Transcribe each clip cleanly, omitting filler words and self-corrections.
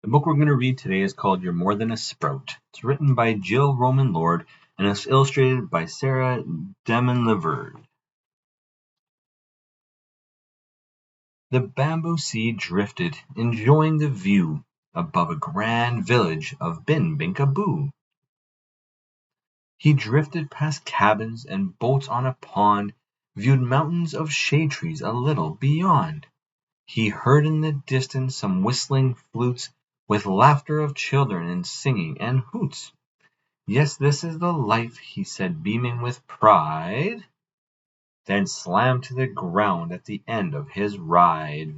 The book we're going to read today is called You're More Than a Sprout. It's written by Jill Roman Lord and it's illustrated by Sarah Demonleverd. The bamboo seed drifted, enjoying the view above a grand village of Bin-Binkaboo. He drifted past cabins and boats on a pond, viewed mountains of shade trees a little beyond. He heard in the distance some whistling flutes, with laughter of children and singing and hoots. "Yes, this is the life," he said, beaming with pride, then slammed to the ground at the end of his ride.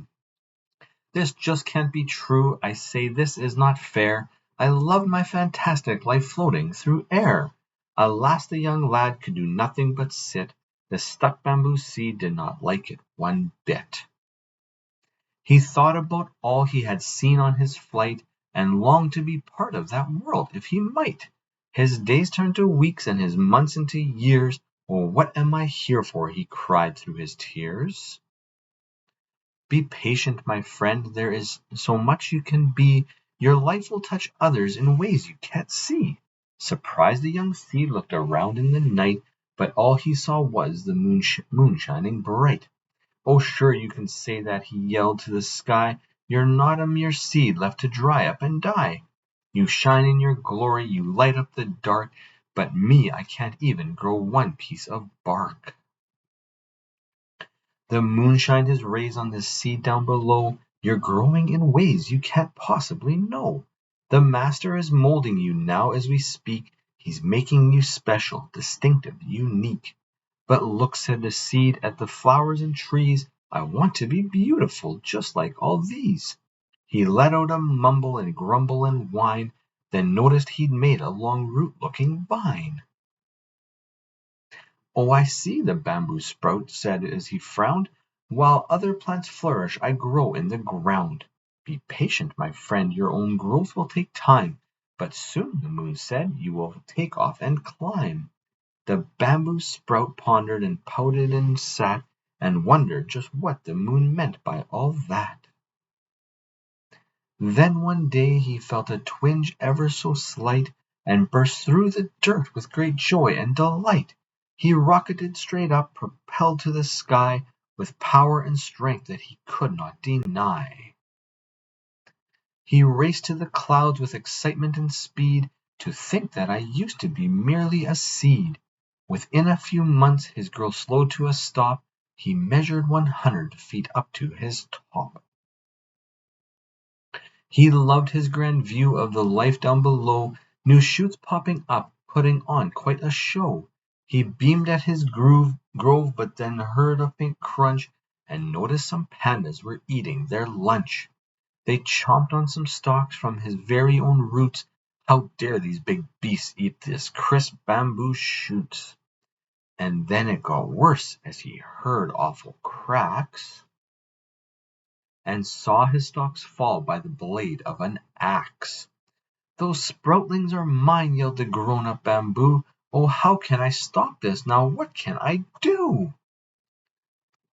"This just can't be true, I say this is not fair. I love my fantastic life floating through air." Alas, the young lad could do nothing but sit. The stuck bamboo seed did not like it one bit. He thought about all he had seen on his flight, and longed to be part of that world if he might. His days turned to weeks and his months into years. "Oh, what am I here for?" he cried through his tears. "Be patient, my friend, there is so much you can be. Your life will touch others in ways you can't see." Surprised, the young seed looked around in the night, but all he saw was the moon shining bright. "Oh, sure you can say that," he yelled to the sky. "You're not a mere seed left to dry up and die. You shine in your glory, you light up the dark, but me, I can't even grow one piece of bark." The moon shined his rays on the seed down below. "You're growing in ways you can't possibly know. The master is molding you now as we speak. He's making you special, distinctive, unique." "But look," said the seed, "at the flowers and trees. I want to be beautiful, just like all these." He let out a mumble and grumble and whine, then noticed he'd made a long root-looking vine. "Oh, I see," the bamboo sprout said as he frowned. "While other plants flourish, I grow in the ground. Be patient, my friend, your own growth will take time. But soon," the moon said, "you will take off and climb." The bamboo sprout pondered and pouted and sat, and wondered just what the moon meant by all that. Then one day he felt a twinge ever so slight, and burst through the dirt with great joy and delight. He rocketed straight up, propelled to the sky, with power and strength that he could not deny. He raced to the clouds with excitement and speed. "To think that I used to be merely a seed." Within a few months his growth slowed to a stop. He measured 100 feet up to his top. He loved his grand view of the life down below, new shoots popping up, putting on quite a show. He beamed at his grove, but then heard a faint crunch, and noticed some pandas were eating their lunch. They chomped on some stalks from his very own roots. How dare these big beasts eat this crisp bamboo shoots? And then it got worse as he heard awful cracks, and saw his stalks fall by the blade of an axe. "Those sproutlings are mine," yelled the grown-up bamboo. "Oh, how can I stop this? Now what can I do?"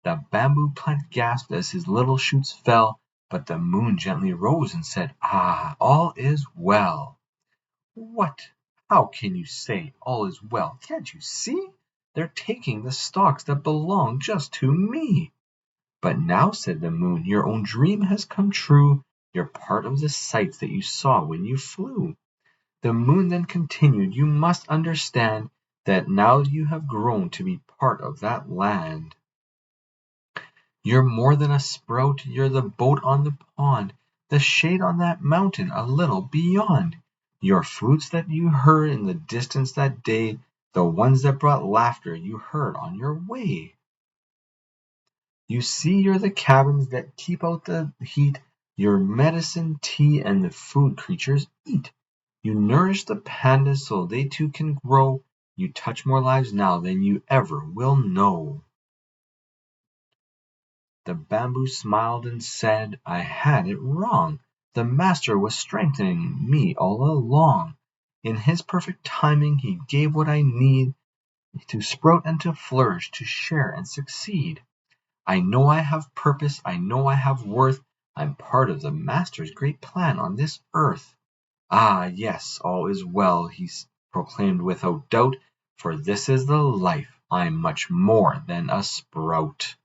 The bamboo plant gasped as his little shoots fell, but the moon gently rose and said, "Ah, all is well." "What? How can you say all is well? Can't you see? They're taking the stalks that belong just to me." "But now," said the moon, "your own dream has come true. You're part of the sights that you saw when you flew." The moon then continued, "You must understand that now you have grown to be part of that land. You're more than a sprout, you're the boat on the pond, the shade on that mountain a little beyond. Your flutes that you heard in the distance that day, the ones that brought laughter you heard on your way. You see, you're the cabins that keep out the heat, your medicine, tea, and the food creatures eat. You nourish the pandas so they too can grow. You touch more lives now than you ever will know." The bamboo smiled and said, "I had it wrong. The master was strengthening me all along. In his perfect timing he gave what I need to sprout and to flourish, to share and succeed. I know I have purpose, I know I have worth. I'm part of the Master's great plan on this earth. Ah, yes, all is well, he proclaimed without doubt, for this is the life. I'm much more than a sprout.